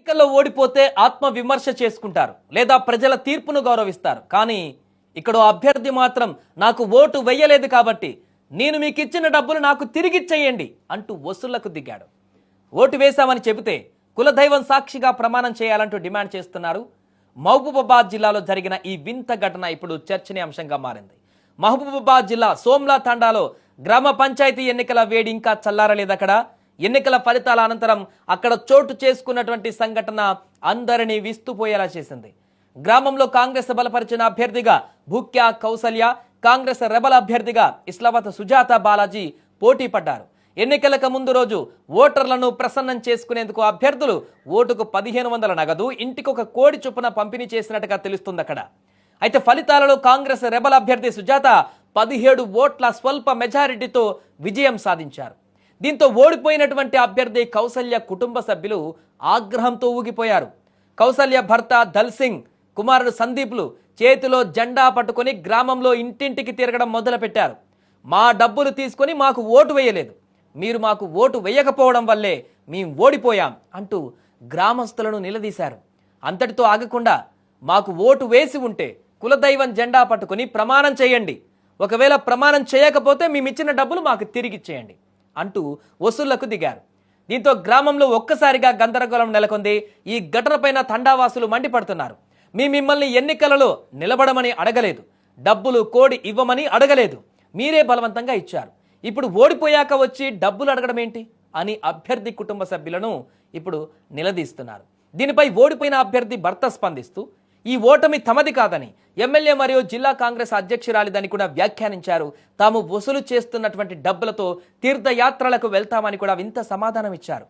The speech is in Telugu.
ఎన్నికల్లో ఓడిపోతే ఆత్మ విమర్శ చేసుకుంటారు లేదా ప్రజల తీర్పును గౌరవిస్తారు. కానీ ఇక్కడ అభ్యర్థి మాత్రం నాకు ఓటు వేయలేదు కాబట్టి నేను మీకు ఇచ్చిన డబ్బులు నాకు తిరిగిచ్చేయండి అంటూ వసూళ్లకు దిగాడు. ఓటు వేశామని చెబితే కులదైవం సాక్షిగా ప్రమాణం చేయాలంటూ డిమాండ్ చేస్తున్నారు. మహబూబాబాద్ జిల్లాలో జరిగిన ఈ వింత ఘటన ఇప్పుడు చర్చనీయాంశంగా మారింది. మహబూబాబాద్ జిల్లా సోమ్లా తండాలో గ్రామ పంచాయతీ ఎన్నికల వేడి ఇంకా చల్లారలేదు. అక్కడ ఎన్నికల ఫలితాల అనంతరం అక్కడ చోటు చేసుకున్నటువంటి సంఘటన అందరినీ విస్తుపోయేలా చేసింది. గ్రామంలో కాంగ్రెస్ బలపరిచిన అభ్యర్థిగా భూక్యా కౌసల్య, కాంగ్రెస్ రెబల్ అభ్యర్థిగా ఇస్లావత్ సుజాత బాలాజీ పోటీ పడ్డారు. ఎన్నికలకు ముందు రోజు ఓటర్లను ప్రసన్నం చేసుకునేందుకు అభ్యర్థులు ఓటుకు 1500 నగదు, ఇంటికి ఒక కోడి చొప్పున పంపిణీ చేసినట్టుగా తెలుస్తుంది అక్కడ. అయితే ఫలితాలలో కాంగ్రెస్ రెబల్ అభ్యర్థి సుజాత 17 ఓట్ల స్వల్ప మెజారిటీతో విజయం సాధించారు. దీంతో ఓడిపోయినటువంటి అభ్యర్థి కౌసల్య కుటుంబ సభ్యులు ఆగ్రహంతో ఊగిపోయారు. కౌసల్య భర్త దల్ సింగ్, కుమారుడు సందీప్లు చేతిలో జెండా పట్టుకొని గ్రామంలో ఇంటింటికి తిరగడం మొదలుపెట్టారు. మా డబ్బులు తీసుకొని మాకు ఓటు వేయలేదు, మీరు మాకు ఓటు వేయకపోవడం వల్లే మేము ఓడిపోయాం అంటూ గ్రామస్తులను నిలదీశారు. అంతటితో ఆగకుండా మాకు ఓటు వేసి ఉంటే కులదైవం జెండా పట్టుకొని ప్రమాణం చేయండి, ఒకవేళ ప్రమాణం చేయకపోతే మేమిచ్చిన డబ్బులు మాకు తిరిగిచ్చేయండి అంటూ వసూళ్లకు దిగారు. దీంతో గ్రామంలో ఒక్కసారిగా గందరగోళం నెలకొంది. ఈ ఘటనపైన తండావాసులు మండిపడుతున్నారు. మిమ్మల్ని ఎన్నికలలో నిలబడమని అడగలేదు, డబ్బులు కోడి ఇవ్వమని అడగలేదు, మీరే బలవంతంగా ఇచ్చారు, ఇప్పుడు ఓడిపోయాక వచ్చి డబ్బులు అడగడం ఏంటి అని అభ్యర్థి కుటుంబ సభ్యులను ఇప్పుడు నిలదీస్తున్నారు. దీనిపై ఓడిపోయిన అభ్యర్థి భర్త స్పందిస్తూ ఈ ఓటమి తమది కాదని, ఎమ్మెల్యే మరియు జిల్లా కాంగ్రెస్ అధ్యక్షురాలిదని కూడా వ్యాఖ్యానించారు. తాము వసూలు చేస్తున్నటువంటి డబ్బులతో తీర్థయాత్రలకు వెళ్తామని కూడా వింత సమాధానం ఇచ్చారు.